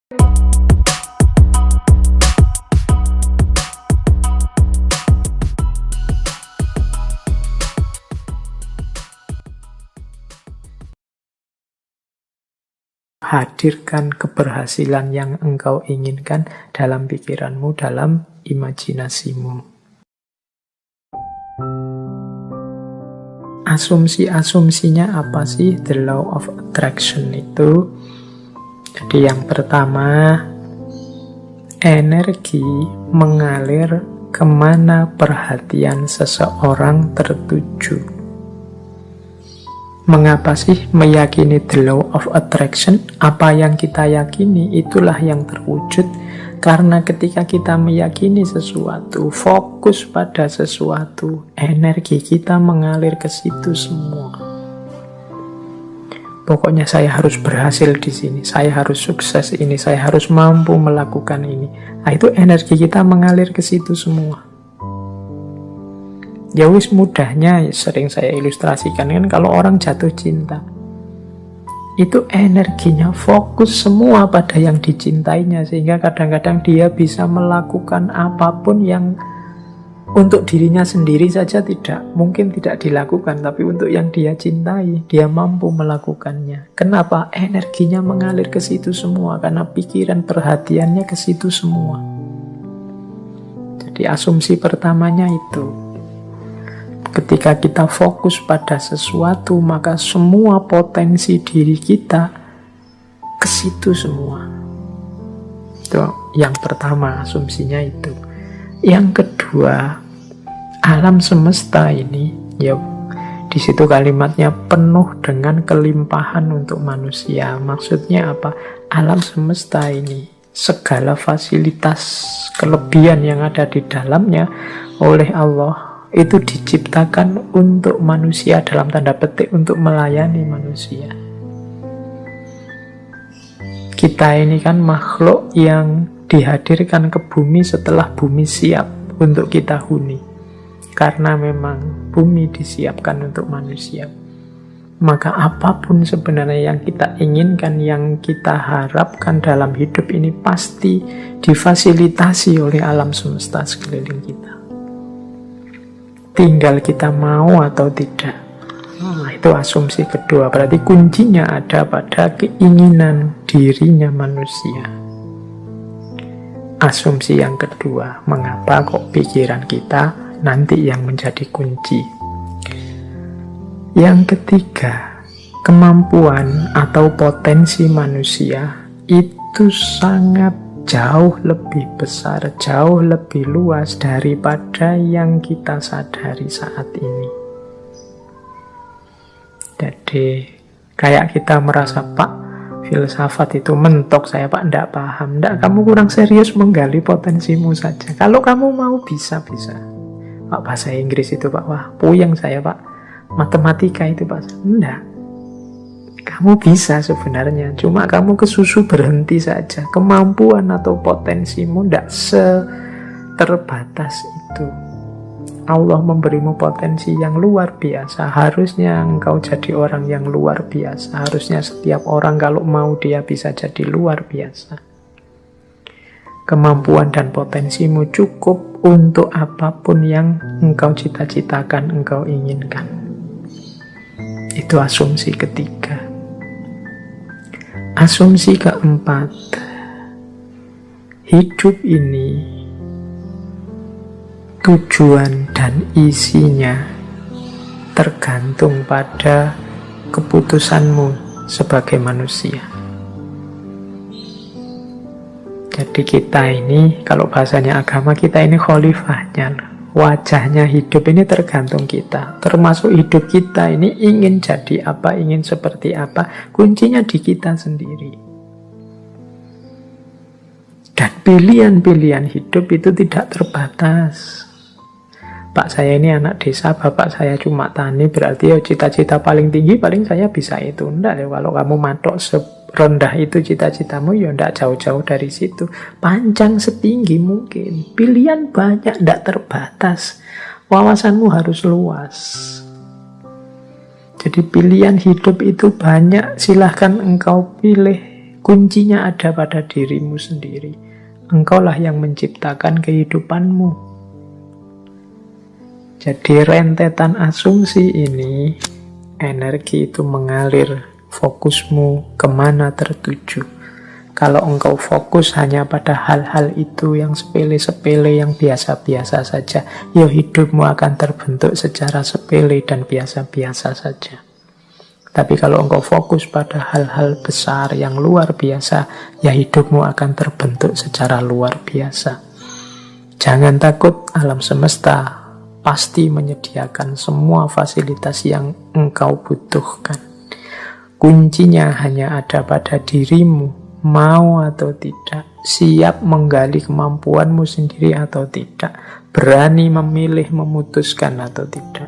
Hadirkan keberhasilan yang engkau inginkan dalam pikiranmu, dalam imajinasimu. Asumsi-asumsinya apa sih the law of attraction itu? Jadi yang pertama, energi mengalir kemana perhatian seseorang tertuju. Mengapa sih meyakini the law of attraction? Apa yang kita yakini itulah yang terwujud. Karena ketika kita meyakini sesuatu, fokus pada sesuatu, energi kita mengalir ke situ semua. Pokoknya saya harus berhasil di sini, saya harus sukses ini, saya harus mampu melakukan ini. Nah, itu energi kita mengalir ke situ semua. Ya wis mudahnya sering saya ilustrasikan kan kalau orang jatuh cinta. Itu energinya fokus semua pada yang dicintainya sehingga kadang-kadang dia bisa melakukan apapun yang untuk dirinya sendiri saja mungkin tidak dilakukan, tapi untuk yang dia cintai dia mampu melakukannya. Kenapa? Energinya mengalir ke situ semua karena pikiran perhatiannya ke situ semua. Jadi asumsi pertamanya itu. Ketika kita fokus pada sesuatu, maka semua potensi diri kita ke situ semua. Itu yang pertama, asumsinya itu. Yang kedua, alam semesta ini, ya di situ kalimatnya penuh dengan kelimpahan untuk manusia. Maksudnya apa? Alam semesta ini, segala fasilitas kelebihan yang ada di dalamnya oleh Allah itu diciptakan untuk manusia, dalam tanda petik untuk melayani manusia. Kita ini kan makhluk yang dihadirkan ke bumi setelah bumi siap untuk kita huni. Karena memang bumi disiapkan untuk manusia. Maka apapun sebenarnya yang kita inginkan, yang kita harapkan dalam hidup ini pasti difasilitasi oleh alam semesta sekeliling kita. Tinggal kita mau atau tidak. Nah, itu asumsi kedua. Berarti kuncinya ada pada keinginan dirinya manusia. Asumsi yang kedua, mengapa kok pikiran kita nanti yang menjadi kunci. Yang ketiga, kemampuan atau potensi manusia itu sangat jauh lebih besar, jauh lebih luas daripada yang kita sadari saat ini. Jadi kayak kita merasa, Pak, filsafat itu mentok, saya Pak ndak paham. Ndak, kamu kurang serius menggali potensimu saja. Kalau kamu mau bisa-bisa. Pak, bahasa Inggris itu Pak, wah puyeng saya Pak. Matematika itu Pak, ndak. Kamu bisa sebenarnya, cuma kamu kesusu berhenti saja. Kemampuan atau potensimu tidak seterbatas itu. Allah memberimu potensi yang luar biasa. Harusnya engkau jadi orang yang luar biasa. Harusnya setiap orang kalau mau dia bisa jadi luar biasa. Kemampuan dan potensimu cukup untuk apapun yang engkau cita-citakan, engkau inginkan. Itu asumsi ketiga. Asumsi keempat, hidup ini, tujuan dan isinya tergantung pada keputusanmu sebagai manusia. Jadi kita ini, kalau bahasanya agama, kita ini khalifahnya. Wajahnya hidup ini tergantung kita. Termasuk hidup kita ini ingin jadi apa, ingin seperti apa. Kuncinya di kita sendiri. Dan pilihan-pilihan hidup itu tidak terbatas. Pak saya ini anak desa, bapak saya cuma tani, berarti ya cita-cita paling tinggi paling saya bisa itu. Enggak ya, kalau kamu matok serendah itu cita-citamu, ya enggak jauh-jauh dari situ. Panjang setinggi mungkin. Pilihan banyak, enggak terbatas. Wawasanmu harus luas. Jadi pilihan hidup itu banyak, silahkan engkau pilih. Kuncinya ada pada dirimu sendiri. Engkaulah yang menciptakan kehidupanmu. Jadi rentetan asumsi ini, energi itu mengalir, fokusmu kemana tertuju. Kalau engkau fokus hanya pada hal-hal itu yang sepele-sepele, yang biasa-biasa saja, ya hidupmu akan terbentuk secara sepele dan biasa-biasa saja. Tapi kalau engkau fokus pada hal-hal besar yang luar biasa, ya hidupmu akan terbentuk secara luar biasa. Jangan takut, alam semesta pasti menyediakan semua fasilitas yang engkau butuhkan. Kuncinya hanya ada pada dirimu. Mau atau tidak, siap menggali kemampuanmu sendiri atau tidak, berani memilih, memutuskan atau tidak.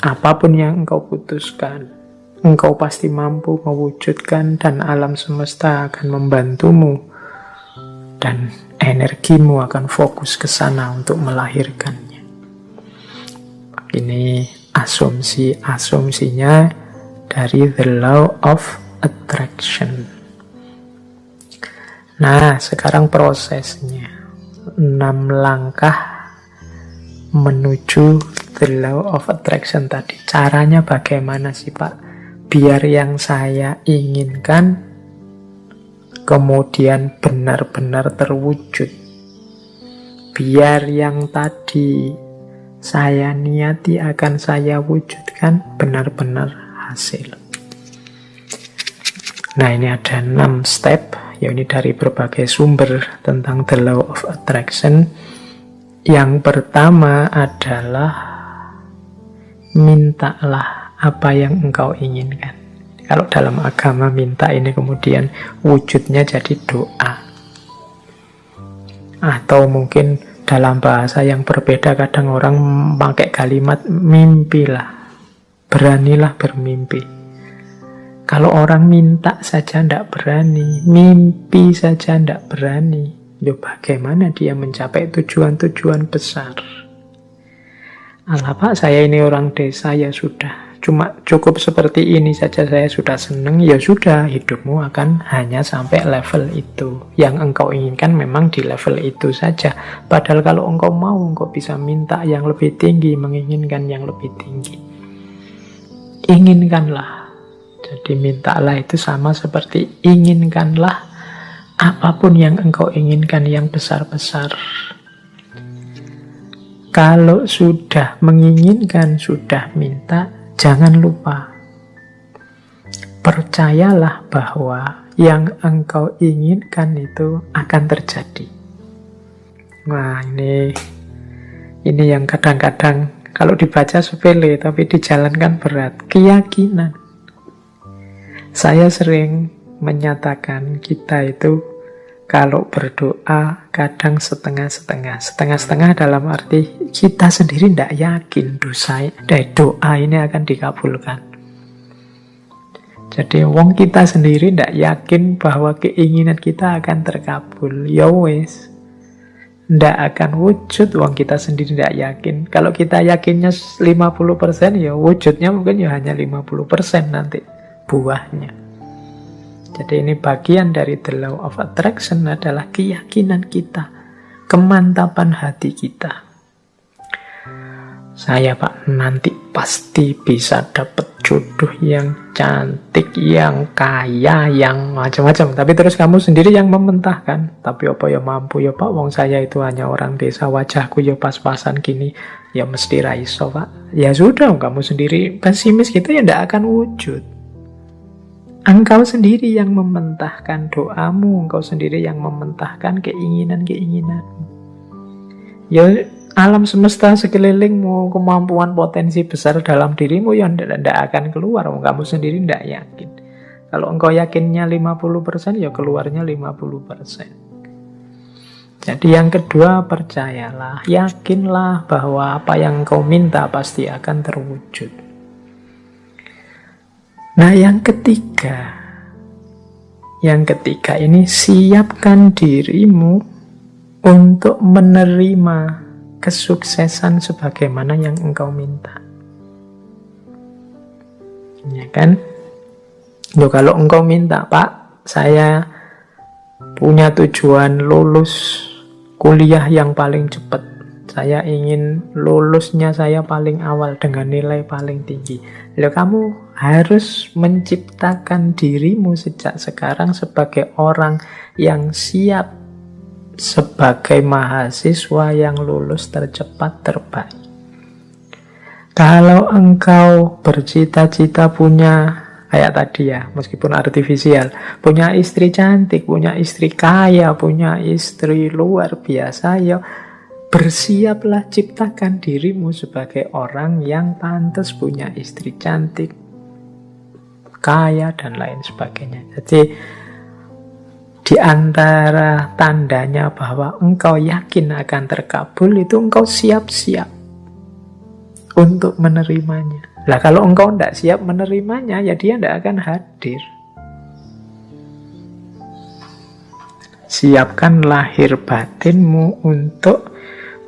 Apapun yang engkau putuskan, engkau pasti mampu mewujudkan dan alam semesta akan membantumu dan energimu akan fokus ke sana untuk melahirkannya. Ini asumsinya dari The Law of Attraction. Nah, sekarang prosesnya 6 langkah menuju The Law of Attraction tadi. Caranya bagaimana sih Pak? Biar yang saya inginkan kemudian benar-benar terwujud. Biar yang tadi saya niati akan saya wujudkan benar-benar hasil. Nah, ini ada 6 step, ya ini dari berbagai sumber tentang The Law of Attraction. Yang pertama adalah mintalah apa yang engkau inginkan. Kalau dalam agama minta ini kemudian wujudnya jadi doa. Atau mungkin dalam bahasa yang berbeda kadang orang pakai kalimat mimpilah, beranilah bermimpi. Kalau orang minta saja tidak berani, mimpi saja tidak berani, ya bagaimana dia mencapai tujuan-tujuan besar? Alah Pak, saya ini orang desa, ya sudah. Cuma cukup seperti ini saja saya sudah senang, ya sudah, hidupmu akan hanya sampai level itu. Yang engkau inginkan memang di level itu saja. Padahal kalau engkau mau, engkau bisa minta yang lebih tinggi, menginginkan yang lebih tinggi. Inginkanlah. Jadi mintalah itu sama seperti inginkanlah apapun yang engkau inginkan yang besar-besar. Kalau sudah menginginkan, sudah minta, jangan lupa. Percayalah bahwa yang engkau inginkan itu akan terjadi. Nah, ini yang kadang-kadang kalau dibaca sepele tapi dijalankan berat. Keyakinan. Saya sering menyatakan kita itu kalau berdoa kadang setengah-setengah. Setengah-setengah dalam arti kita sendiri tidak yakin doa ini akan dikabulkan. Jadi wong kita sendiri tidak yakin bahwa keinginan kita akan terkabul. Ya wes, tidak akan wujud wong kita sendiri tidak yakin. Kalau kita yakinnya 50%, ya wujudnya mungkin ya hanya 50% nanti buahnya. Jadi ini bagian dari The Law of Attraction adalah keyakinan kita, kemantapan hati kita. Saya Pak nanti pasti bisa dapat jodoh yang cantik, yang kaya, yang macam-macam. Tapi terus kamu sendiri yang mementahkan. Tapi apa ya mampu ya Pak, wong saya itu hanya orang desa, wajahku ya pas-pasan gini, ya mesti raiso Pak. Ya sudah, kamu sendiri pesimis gitu ya tidak akan wujud. Engkau sendiri yang mementahkan doamu, engkau sendiri yang mementahkan keinginan-keinginanmu. Ya alam semesta sekelilingmu, kemampuan potensi besar dalam dirimu yang tidak akan keluar, kamu sendiri tidak yakin. Kalau engkau yakinnya 50%, ya keluarnya 50%. Jadi yang kedua, percayalah, yakinlah bahwa apa yang engkau minta pasti akan terwujud. Nah, yang ketiga ini siapkan dirimu untuk menerima kesuksesan sebagaimana yang engkau minta. Ya kan? Loh, kalau engkau minta, Pak, saya punya tujuan lulus kuliah yang paling cepat. Saya ingin lulusnya saya paling awal dengan nilai paling tinggi. Loh, kamu harus menciptakan dirimu sejak sekarang sebagai orang yang siap sebagai mahasiswa yang lulus tercepat terbaik. Kalau engkau bercita-cita punya, kayak tadi ya, meskipun artifisial, punya istri cantik, punya istri kaya, punya istri luar biasa, ya bersiaplah ciptakan dirimu sebagai orang yang pantas punya istri cantik, kaya, dan lain sebagainya. Jadi di antara tandanya bahwa engkau yakin akan terkabul itu engkau siap-siap untuk menerimanya. Lah kalau engkau tidak siap menerimanya, ya dia tidak akan hadir. Siapkan lahir batinmu untuk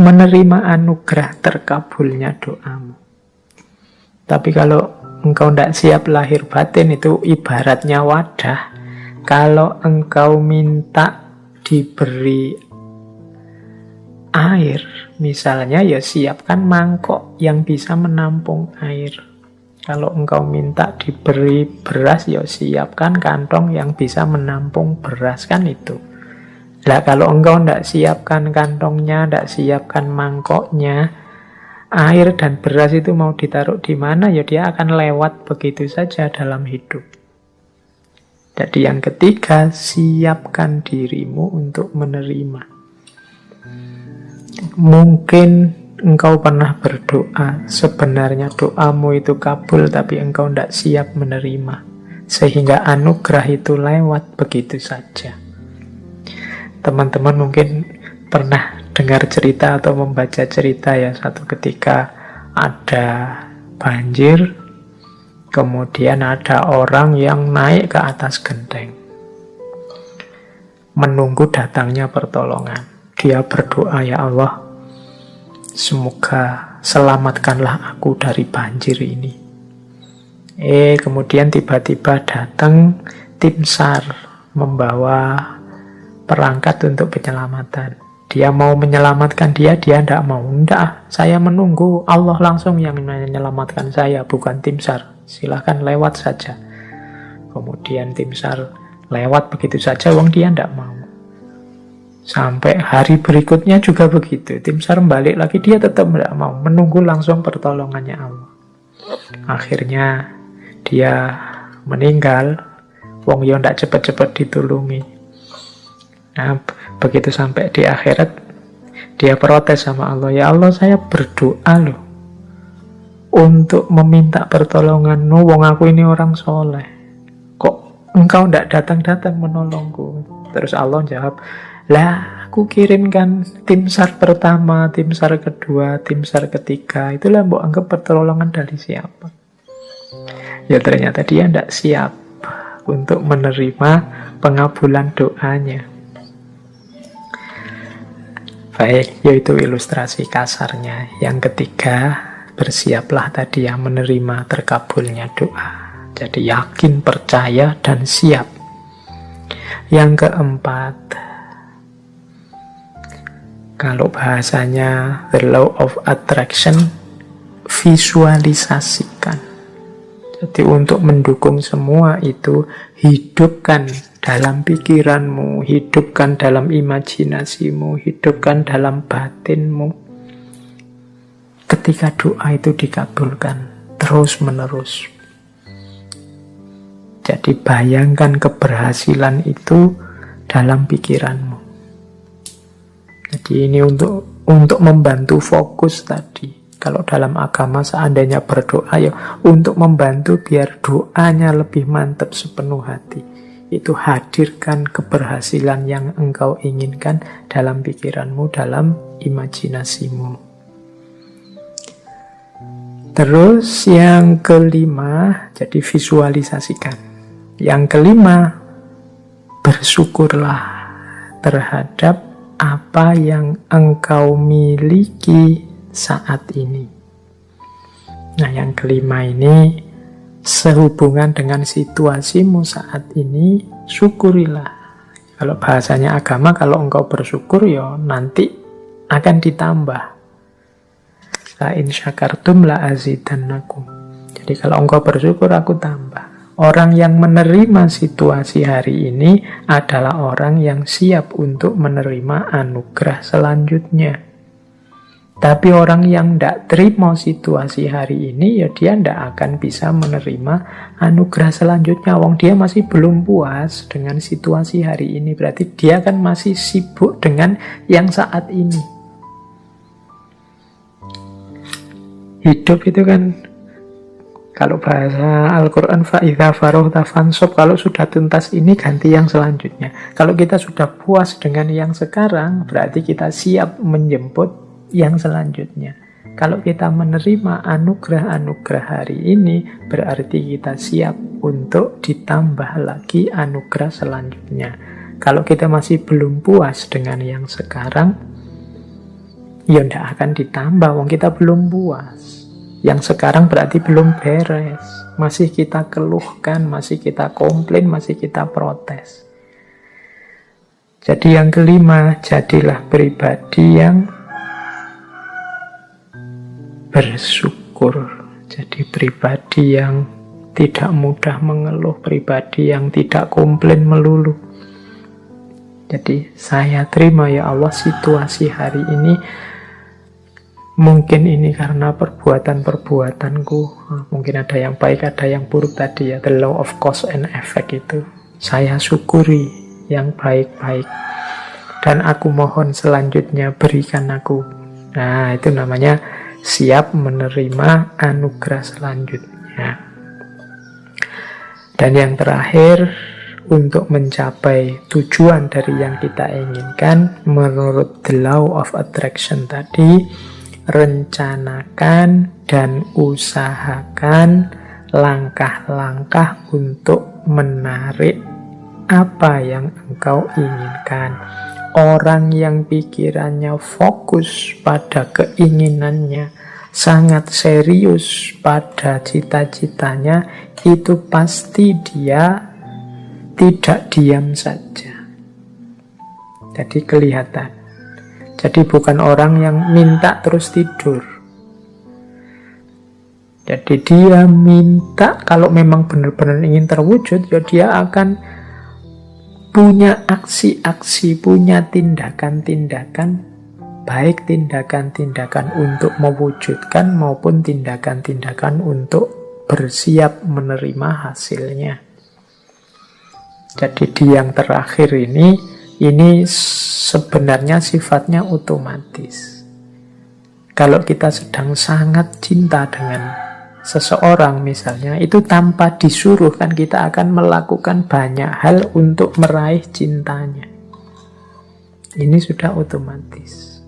menerima anugerah terkabulnya doamu. Tapi kalau engkau tidak siap lahir batin, itu ibaratnya wadah. Kalau engkau minta diberi air, misalnya, ya siapkan mangkok yang bisa menampung air. Kalau engkau minta diberi beras, ya siapkan kantong yang bisa menampung beras, kan itu. Lah kalau engkau tidak siapkan kantongnya, tidak siapkan mangkoknya, air dan beras itu mau ditaruh di mana, ya dia akan lewat begitu saja dalam hidup. Jadi yang ketiga, siapkan dirimu untuk menerima. Mungkin engkau pernah berdoa, sebenarnya doamu itu kabul, tapi engkau tidak siap menerima, sehingga anugerah itu lewat begitu saja. Teman-teman mungkin pernah dengar cerita atau membaca cerita ya, satu ketika ada banjir, kemudian ada orang yang naik ke atas genteng menunggu datangnya pertolongan. Dia berdoa, ya Allah, semoga selamatkanlah aku dari banjir ini. Kemudian tiba-tiba datang tim SAR membawa perangkat untuk penyelamatan. Dia mau menyelamatkan dia tidak mau. Tidak, saya menunggu Allah langsung yang menyelamatkan saya, bukan tim SAR. Silahkan lewat saja. Kemudian tim SAR lewat begitu saja, wong dia tidak mau. Sampai hari berikutnya juga begitu. Tim SAR balik lagi, dia tetap tidak mau. Menunggu langsung pertolongannya Allah. Akhirnya dia meninggal. Wong yo tidak cepat-cepat ditulungi. Nah, begitu sampai di akhirat, dia protes sama Allah. Ya Allah, saya berdoa loh untuk meminta pertolongan-Mu, wong aku ini orang soleh. Kok engkau tidak datang-datang menolongku? Terus Allah jawab, lah aku kirimkan tim SAR pertama, tim SAR kedua, tim SAR ketiga. Itulah mbok anggap pertolongan dari siapa? Ya ternyata dia tidak siap untuk menerima pengabulan doanya. Baik, yaitu ilustrasi kasarnya. Yang ketiga, bersiaplah tadi ya menerima terkabulnya doa. Jadi yakin, percaya, dan siap. Yang keempat, kalau bahasanya the law of attraction, visualisasikan. Jadi untuk mendukung semua itu, hidupkan dalam pikiranmu, hidupkan dalam imajinasimu, hidupkan dalam batinmu. Ketika doa itu dikabulkan terus menerus. Jadi bayangkan keberhasilan itu dalam pikiranmu. Jadi ini untuk membantu fokus tadi. Kalau dalam agama seandainya berdoa, ya untuk membantu biar doanya lebih mantap sepenuh hati. Itu hadirkan keberhasilan yang engkau inginkan dalam pikiranmu, dalam imajinasimu. Terus yang kelima, jadi visualisasikan. Yang kelima, bersyukurlah terhadap apa yang engkau miliki saat ini. Nah, yang kelima ini sehubungan dengan situasimu saat ini, syukurilah. Kalau bahasanya agama, kalau engkau bersyukur, ya nanti akan ditambah. La in syakartum la azidannakum. Jadi kalau engkau bersyukur, aku tambah. Orang yang menerima situasi hari ini adalah orang yang siap untuk menerima anugerah selanjutnya. Tapi orang yang tidak terima situasi hari ini, ya dia tidak akan bisa menerima anugerah selanjutnya. Wong dia masih belum puas dengan situasi hari ini. Berarti dia kan masih sibuk dengan yang saat ini. Hidup itu kan, kalau bahasa Al-Quran, fa'idha farohta fansop, kalau sudah tuntas ini ganti yang selanjutnya. Kalau kita sudah puas dengan yang sekarang, berarti kita siap menjemput yang selanjutnya. Kalau kita menerima anugerah-anugerah hari ini, berarti kita siap untuk ditambah lagi anugerah selanjutnya. Kalau kita masih belum puas dengan yang sekarang, ya tidak akan ditambah, wong kita belum puas. Yang sekarang berarti belum beres. Masih kita keluhkan, masih kita komplain, masih kita protes. Jadi yang kelima, jadilah pribadi yang bersyukur. Jadi pribadi yang tidak mudah mengeluh, pribadi yang tidak komplain melulu. Jadi saya terima ya Allah situasi hari ini. Mungkin ini karena perbuatan-perbuatanku. Mungkin ada yang baik, ada yang buruk tadi ya. The law of cause and effect itu. Saya syukuri yang baik-baik. Dan aku mohon selanjutnya berikan aku. Nah, itu namanya siap menerima anugerah selanjutnya. Dan yang terakhir, untuk mencapai tujuan dari yang kita inginkan, menurut the law of attraction tadi, rencanakan dan usahakan langkah-langkah untuk menarik apa yang engkau inginkan. Orang yang pikirannya fokus pada keinginannya, sangat serius pada cita-citanya, itu pasti dia tidak diam saja. Jadi kelihatan. Jadi bukan orang yang minta terus tidur. Jadi dia minta, kalau memang benar-benar ingin terwujud, ya dia akan punya aksi-aksi, punya tindakan-tindakan, baik tindakan-tindakan untuk mewujudkan maupun tindakan-tindakan untuk bersiap menerima hasilnya. Jadi di yang terakhir ini sebenarnya sifatnya otomatis. Kalau kita sedang sangat cinta dengan seseorang misalnya, itu tanpa disuruh kan kita akan melakukan banyak hal untuk meraih cintanya. Ini sudah otomatis.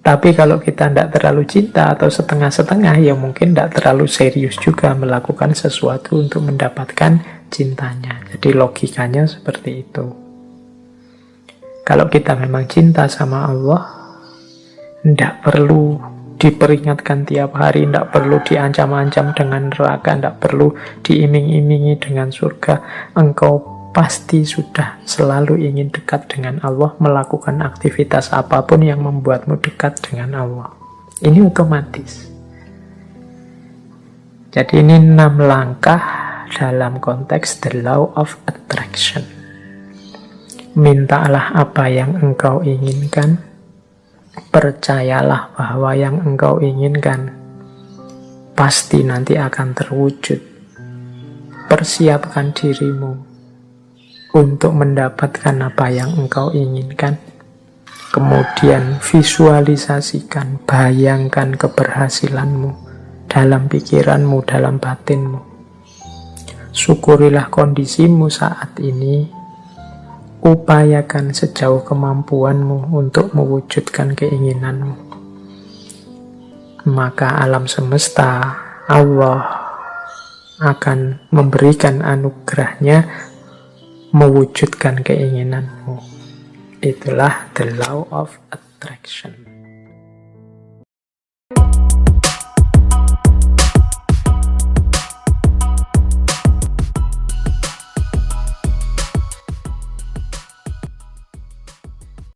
Tapi kalau kita tidak terlalu cinta atau setengah-setengah, ya mungkin tidak terlalu serius juga melakukan sesuatu untuk mendapatkan cintanya. Jadi logikanya seperti itu. Kalau kita memang cinta sama Allah, tidak perlu diperingatkan tiap hari, tidak perlu diancam-ancam dengan neraka, tidak perlu diiming-imingi dengan surga. Engkau pasti sudah selalu ingin dekat dengan Allah, melakukan aktivitas apapun yang membuatmu dekat dengan Allah. Ini otomatis. Jadi ini 6 langkah dalam konteks the law of attraction. Mintalah apa yang engkau inginkan, percayalah bahwa yang engkau inginkan pasti nanti akan terwujud. Persiapkan dirimu untuk mendapatkan apa yang engkau inginkan. Kemudian visualisasikan, bayangkan keberhasilanmu dalam pikiranmu, dalam batinmu. Syukurilah kondisimu saat ini. Upayakan sejauh kemampuanmu untuk mewujudkan keinginanmu. Maka alam semesta, Allah akan memberikan anugerahnya mewujudkan keinginanmu. Itulah the law of attraction.